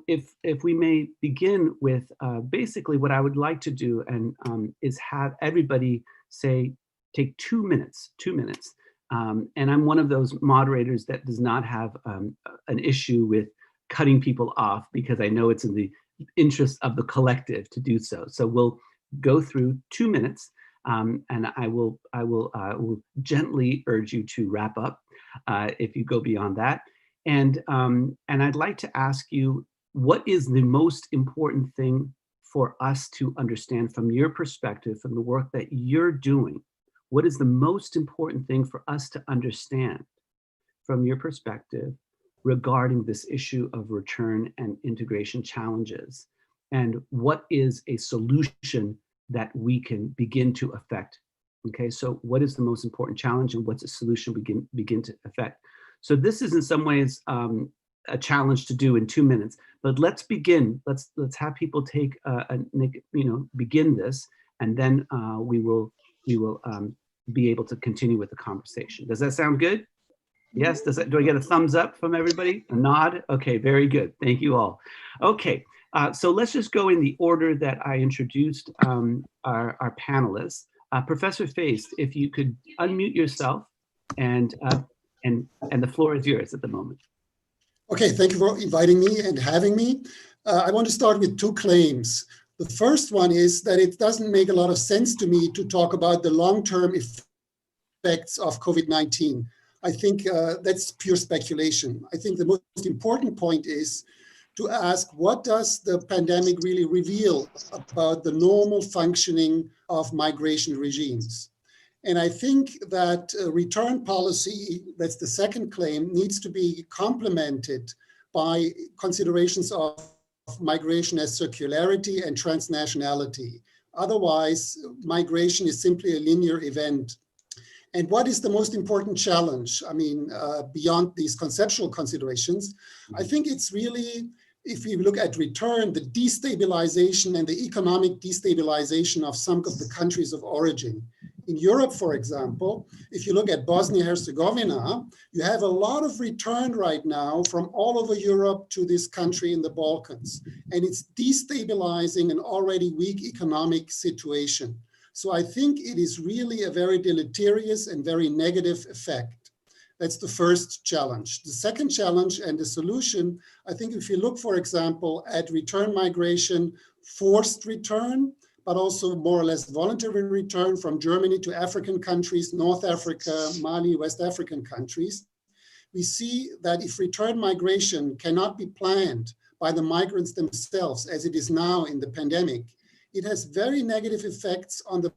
if we may begin with basically what I would like to do, and is have everybody take 2 minutes, 2 minutes. And I'm one of those moderators that does not have an issue with cutting people off, because I know it's in the interest of the collective to do so. So we'll go through 2 minutes, and I will gently urge you to wrap up if you go beyond that. And I'd like to ask you, what is the most important thing for us to understand from your perspective, from the work that you're doing? What is the most important thing for us to understand from your perspective regarding this issue of return and integration challenges? And what is a solution that we can begin to affect? Okay, so what is the most important challenge, and what's a solution we can begin to affect? So this is in some ways a challenge to do in 2 minutes, but let's begin. Let's have people take begin this, and then we will be able to continue with the conversation. Does that sound good? Yes, do I get a thumbs up from everybody? A nod? Okay, very good. Thank you all. Okay, so let's just go in the order that I introduced our panelists. Professor Feist, if you could unmute yourself, and the floor is yours at the moment. Okay, thank you for inviting me and having me. I want to start with 2 claims. The first one is that it doesn't make a lot of sense to me to talk about the long-term effects of COVID-19. I think that's pure speculation. I think the most important point is to ask, what does the pandemic really reveal about the normal functioning of migration regimes? And I think that return policy, that's the second claim, needs to be complemented by considerations of migration as circularity and transnationality. Otherwise, migration is simply a linear event. And what is the most important challenge? I mean, beyond these conceptual considerations, I think it's really, if we look at return, the destabilization and the economic destabilization of some of the countries of origin. In Europe, for example, if you look at Bosnia-Herzegovina, you have a lot of return right now from all over Europe to this country in the Balkans. And it's destabilizing an already weak economic situation. So I think it is really a very deleterious and very negative effect. That's the first challenge. The second challenge and the solution, I think if you look, for example, at return migration, forced return, but also more or less voluntary return from Germany to African countries, North Africa, Mali, West African countries, we see that if return migration cannot be planned by the migrants themselves, as it is now in the pandemic, it has very negative effects on the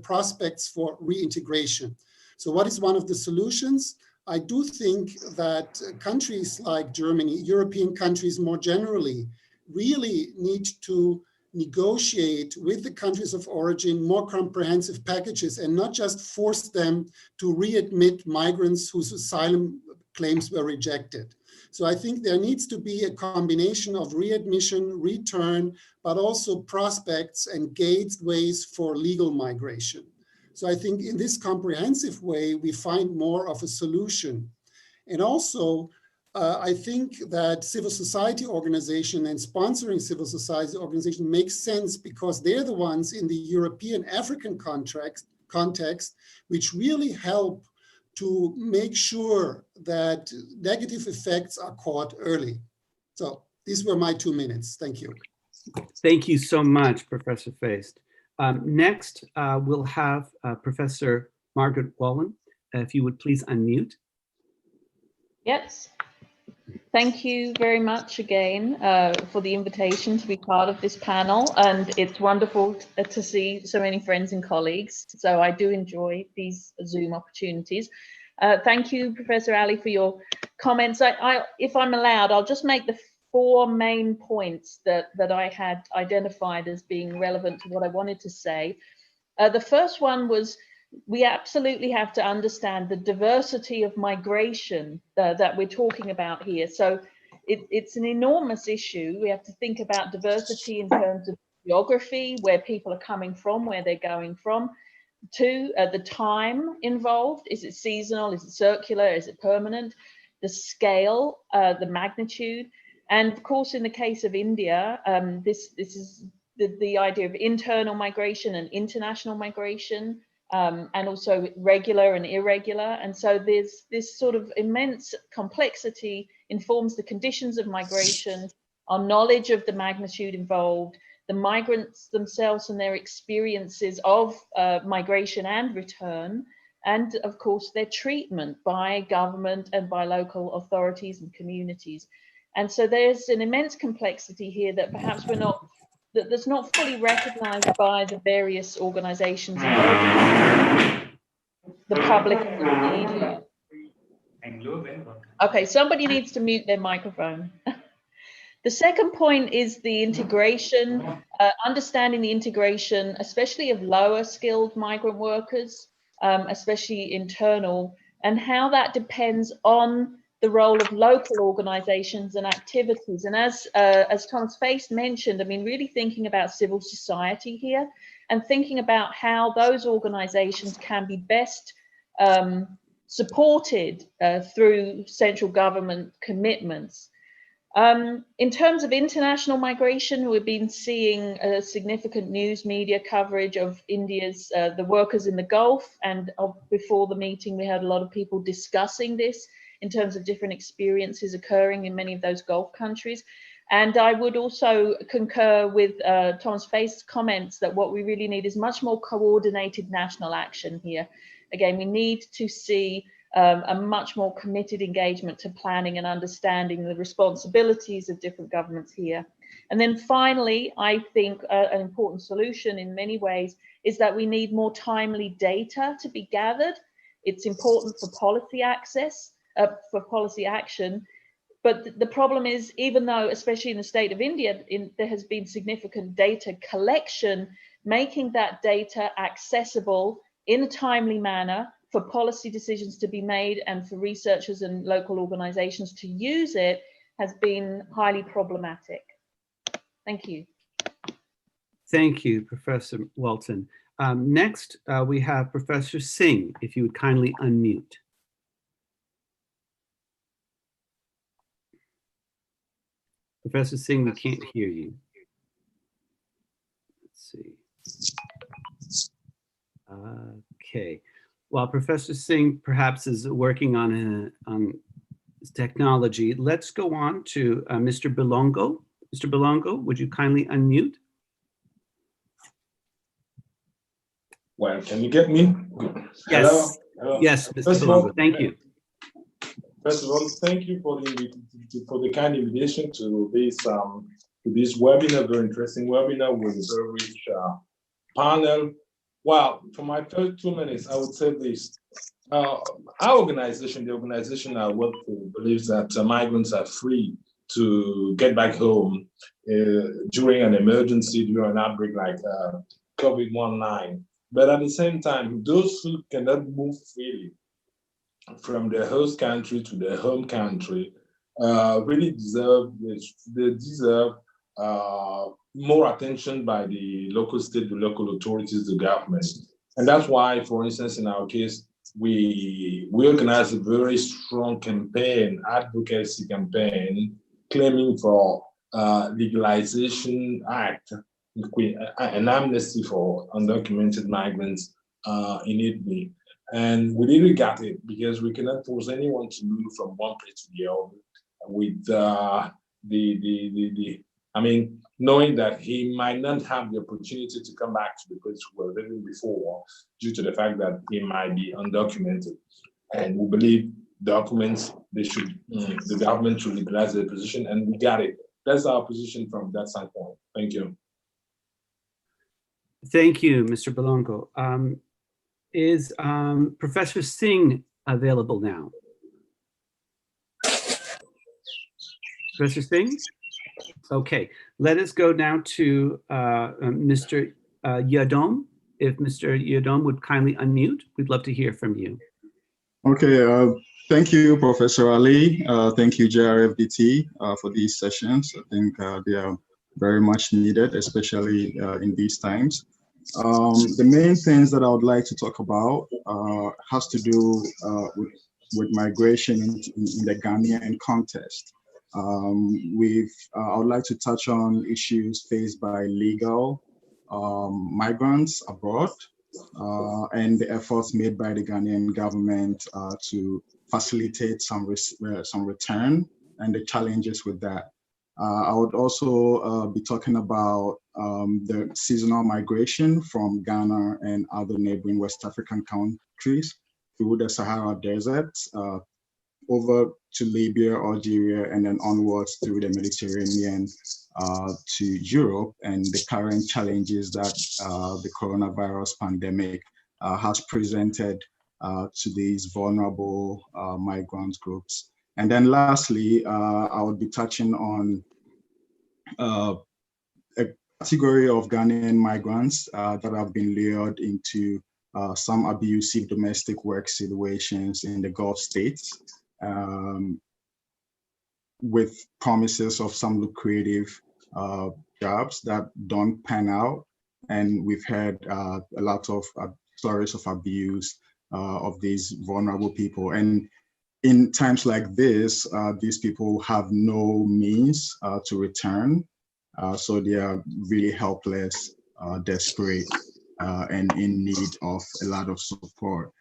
prospects for reintegration. So what is one of the solutions? I do think that countries like Germany, European countries more generally, really need to negotiate with the countries of origin more comprehensive packages and not just force them to readmit migrants whose asylum claims were rejected. So I think there needs to be a combination of readmission, return, but also prospects and gateways for legal migration. So I think in this comprehensive way, we find more of a solution. And also, I think that civil society organization and sponsoring civil society organization makes sense because they're the ones in the European African context which really help to make sure that negative effects are caught early. So these were my 2 minutes. Thank you. Thank you so much, Professor Feist. Next, we'll have Professor Margaret Wallen. If you would please unmute. Yes. Thank you very much again for the invitation to be part of this panel, and it's wonderful to see so many friends and colleagues. So I do enjoy these Zoom opportunities. Thank you, Professor Ali, for your comments. If I'm allowed, I'll just make the 4 main points that I had identified as being relevant to what I wanted to say. The first one was, we absolutely have to understand the diversity of migration that we're talking about here. So it's an enormous issue. We have to think about diversity in terms of geography, where people are coming from, where they're going from. 2, the time involved. Is it seasonal? Is it circular? Is it permanent? The scale, the magnitude. And of course, in the case of India, this is the idea of internal migration and international migration, and also regular and irregular. And so there's this sort of immense complexity informs the conditions of migration, our knowledge of the magnitude involved, the migrants themselves and their experiences of migration and return, and of course their treatment by government and by local authorities and communities. And so there's an immense complexity here that perhaps that's not fully recognized by the various organizations involved, the public and the media. Okay, somebody needs to mute their microphone. The second point is the integration, understanding the integration, especially of lower skilled migrant workers, especially internal, and how that depends on the role of local organizations and activities. And as Thomas Face mentioned, I mean, really thinking about civil society here and thinking about how those organizations can be best supported through central government commitments. In terms of international migration, we've been seeing significant news media coverage of India's, the workers in the Gulf, and before the meeting, we had a lot of people discussing this in terms of different experiences occurring in many of those Gulf countries. And I would also concur with Thomas Face's comments that what we really need is much more coordinated national action here. Again, we need to see a much more committed engagement to planning and understanding the responsibilities of different governments here. And then finally, I think an important solution in many ways is that we need more timely data to be gathered. It's important for policy access, for policy action. But the problem is, even though, especially in the state of India, there has been significant data collection, making that data accessible in a timely manner for policy decisions to be made and for researchers and local organizations to use it has been highly problematic. Thank you. Thank you, Professor Walton. Next, we have Professor Singh, if you would kindly unmute. Professor Singh, we can't hear you. Let's see. Okay. While Professor Singh perhaps is working on his technology, let's go on to Mr. Bilongo. Mr. Bilongo, would you kindly unmute? Well, can you get me? Yes. Hello? Hello. Yes, Mr. Bilongo, thank you. First of all, thank you for the kind invitation to this webinar, very interesting webinar with a very rich panel. Well, for my first 2 minutes, I would say this. Our organization, the organization I work for, believes that migrants are free to get back home during an emergency, during an outbreak like COVID-19. But at the same time, those who cannot move freely from their host country to their home country really deserve more attention by the local state, the local authorities, the government. And that's why, for instance, in our case, we organized a very strong campaign, advocacy campaign, claiming for legalization act, an amnesty for undocumented migrants in Italy. And we didn't get it because we cannot force anyone to move from one place to the other with I mean, knowing that he might not have the opportunity to come back to the place we were living before due to the fact that he might be undocumented. And we believe documents, the government should legalize their position, and we got it. That's our position from that standpoint. Thank you. Thank you, Mr. Bilongo. Is Professor Singh available now? Professor Singh? Okay, let us go now to Mr. Yadom. If Mr. Yadom would kindly unmute, we'd love to hear from you. Okay, thank you, Professor Ali. Thank you, JRFDT, for these sessions. I think they are very much needed, especially in these times. The main things that I would like to talk about has to do with migration in the Ghanaian context. I would like to touch on issues faced by legal migrants abroad and the efforts made by the Ghanaian government to facilitate some return and the challenges with that. I would also be talking about the seasonal migration from Ghana and other neighboring West African countries through the Sahara Desert over to Libya, Algeria, and then onwards through the Mediterranean to Europe, and the current challenges that the coronavirus pandemic has presented to these vulnerable migrant groups. And then lastly, I would be touching on a category of Ghanaian migrants that have been lured into some abusive domestic work situations in the Gulf states, with promises of some lucrative jobs that don't pan out. And we've heard a lot of stories of abuse of these vulnerable people. And in times like this, these people have no means to return. So they are really helpless, desperate, and in need of a lot of support.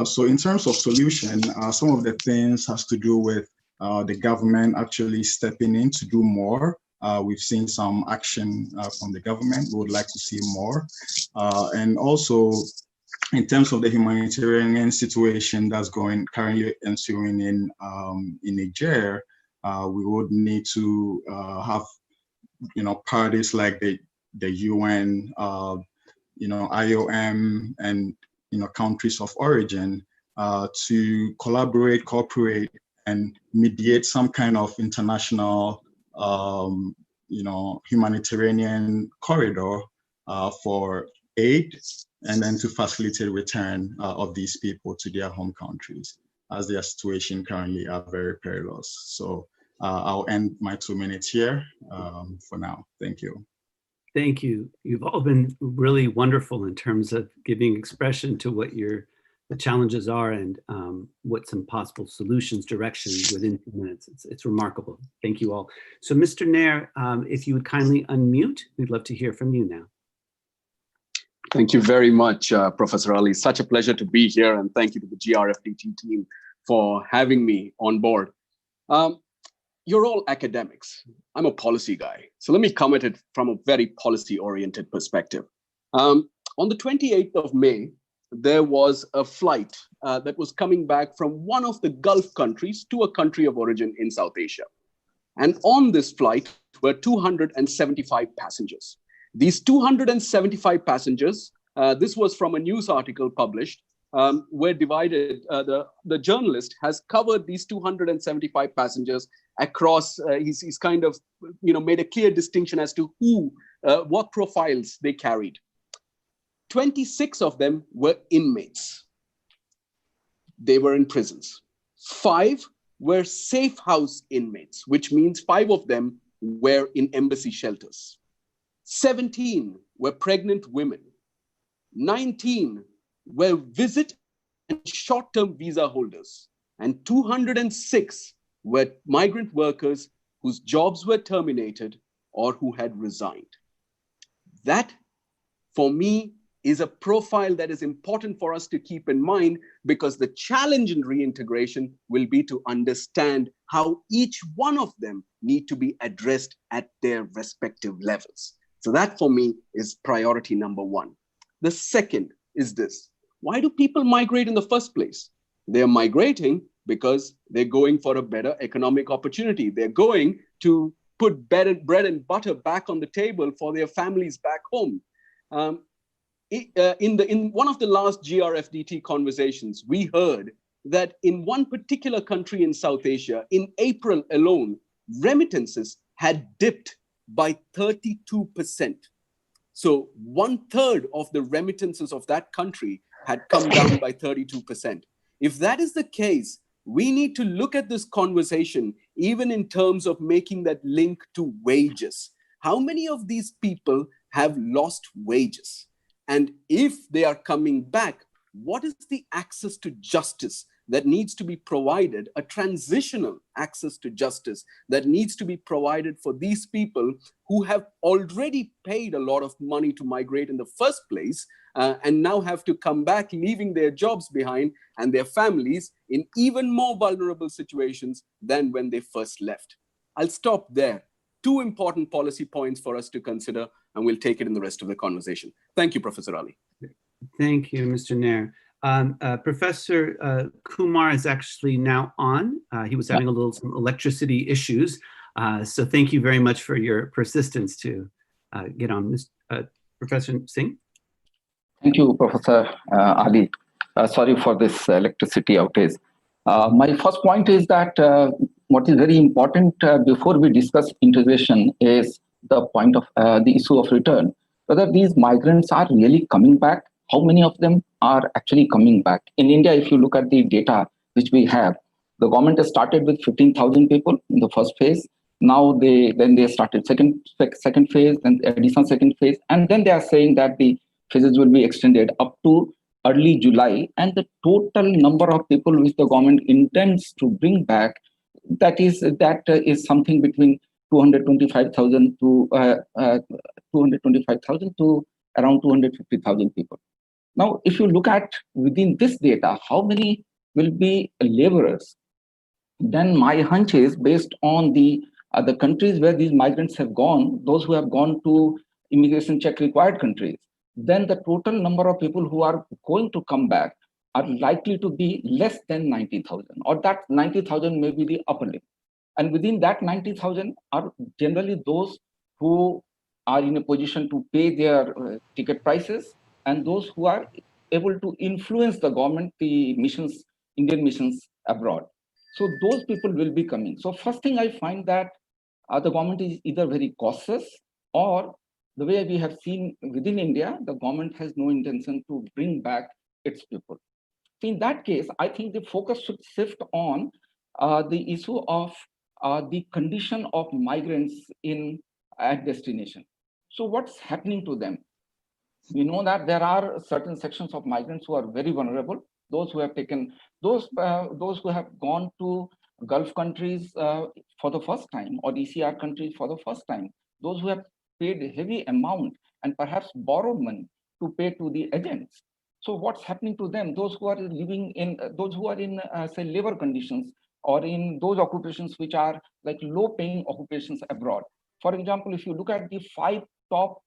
So in terms of solution, some of the things has to do with the government actually stepping in to do more. We've seen some action from the government. We would like to see more. And also, in terms of the humanitarian situation that's currently ensuing in Niger, we would need to have parties like the UN, IOM, and countries of origin to collaborate, cooperate, and mediate some kind of international, humanitarian corridor for aid, and then to facilitate return of these people to their home countries, as their situation currently are very perilous. So I'll end my 2 minutes here for now. Thank you. Thank you. You've all been really wonderful in terms of giving expression to what the challenges are and what some possible solutions, directions within 2 minutes. It's remarkable. Thank you all. So Mr. Nair, if you would kindly unmute, we'd love to hear from you now. Thank you very much, Professor Ali. Such a pleasure to be here, and thank you to the GRFDT team for having me on board. You're all academics. I'm a policy guy. So let me come at it from a very policy-oriented perspective. On the 28th of May, there was a flight that was coming back from one of the Gulf countries to a country of origin in South Asia. And on this flight were 275 passengers. These 275 passengers, this was from a news article published, were divided. The journalist has covered these 275 passengers across. He's kind of made a clear distinction as to what profiles they carried. 26 of them were inmates. They were in prisons. 5 were safe house inmates, which means 5 of them were in embassy shelters. 17 were pregnant women. 19 were visit and short-term visa holders. And 206 were migrant workers whose jobs were terminated or who had resigned. That, for me, is a profile that is important for us to keep in mind, because the challenge in reintegration will be to understand how each one of them need to be addressed at their respective levels. So that, for me, is priority number 1. The second is this: why do people migrate in the first place? They're migrating because they're going for a better economic opportunity. They're going to put bread and butter back on the table for their families back home. In one of the last GRFDT conversations, we heard that in one particular country in South Asia, in April alone, remittances had dipped by 32%. So 1/3 of the remittances of that country had come down by 32%. If that is the case, we need to look at this conversation even in terms of making that link to wages. How many of these people have lost wages? And if they are coming back, what is the access to justice that needs to be provided, a transitional access to justice that needs to be provided for these people who have already paid a lot of money to migrate in the first place, and now have to come back, leaving their jobs behind and their families in even more vulnerable situations than when they first left. I'll stop there. Two important policy points for us to consider, and we'll take it in the rest of the conversation. Thank you, Professor Ali. Thank you, Mr. Nair. Professor Kumar is actually now on. He was having some electricity issues. So thank you very much for your persistence to get on. Professor Singh? Thank you, Professor Ali. Sorry for this electricity outage. My first point is that what is very important before we discuss integration is the point of the issue of return. Whether these migrants are really coming back, how many of them are actually coming back? In India, if you look at the data which we have, the government has started with 15,000 people in the first phase. Now they started second phase, then additional second phase, and then they are saying that the phases will be extended up to early July, and the total number of people which the government intends to bring back, that is something between 225,000 to around 250,000 people. Now, if you look at within this data, how many will be laborers? Then my hunch is based on the countries where these migrants have gone, those who have gone to immigration check required countries, then the total number of people who are going to come back are likely to be less than 90,000, or that 90,000 may be the upper limit. And within that 90,000 are generally those who are in a position to pay their ticket prices, and those who are able to influence the government, the missions, Indian missions abroad. So those people will be coming. So first thing I find that the government is either very cautious, or the way we have seen within India, the government has no intention to bring back its people. So in that case, I think the focus should shift on the issue of the condition of migrants at destination. So what's happening to them? We know that there are certain sections of migrants who are very vulnerable. Those who have taken, those who have gone to Gulf countries for the first time, or ECR countries for the first time, those who have paid a heavy amount and perhaps borrowed money to pay to the agents. So what's happening to them? Those who are living in, say, labor conditions, or in those occupations which are like low-paying occupations abroad. For example, if you look at the 5 top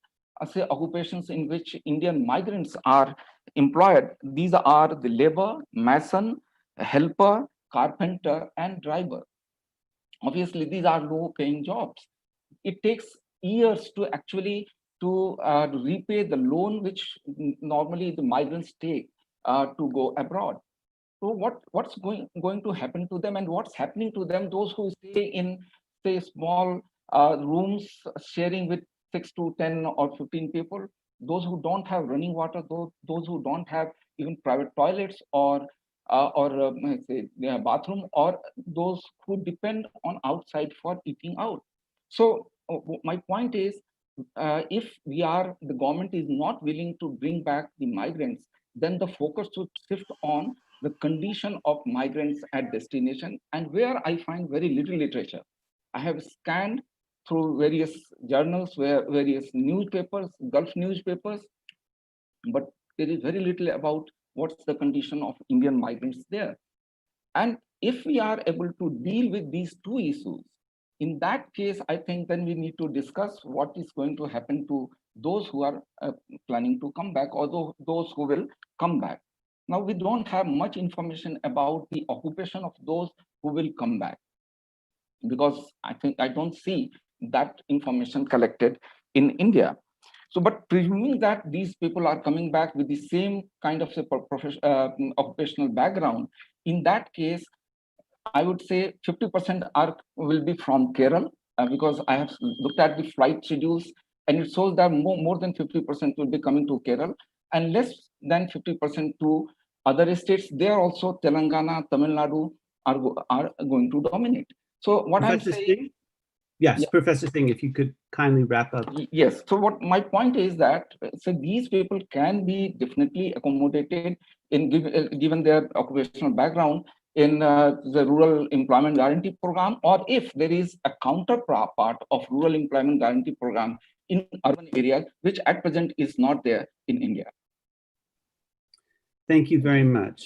say occupations in which Indian migrants are employed, these are the labor, mason, helper, carpenter, and driver. Obviously, these are low-paying jobs. It takes years to actually repay the loan which normally the migrants take to go abroad. So what's going to happen to them, and what's happening to them? Those who stay in, say, small rooms sharing with 6 to 10 or 15 people, those who don't have running water, those who don't have even private toilets or say bathroom, or those who depend on outside for eating out. So my point is, if the government is not willing to bring back the migrants, then the focus should shift on the condition of migrants at destination, and where I find very little literature. I have scanned through various journals, various newspapers, Gulf newspapers, but there is very little about what's the condition of Indian migrants there. And if we are able to deal with these two issues, in that case, I think then we need to discuss what is going to happen to those who are planning to come back, or those who will come back. Now, we don't have much information about the occupation of those who will come back, because I don't see that information collected in India. So, but presuming that these people are coming back with the same kind of occupational background, in that case, I would say 50% will be from Kerala, because I have looked at the flight schedules, and it shows that more than 50% will be coming to Kerala, and less than 50% to other states. There also Telangana, Tamil Nadu are going to dominate. So what I'm saying, Yes, Yeah. Professor Singh, if you could kindly wrap up. Yes. So what my point is that so these people can be definitely accommodated in given their occupational background in the rural employment guarantee program, or if there is a counterpart of rural employment guarantee program in urban areas, which at present is not there in India. Thank you very much.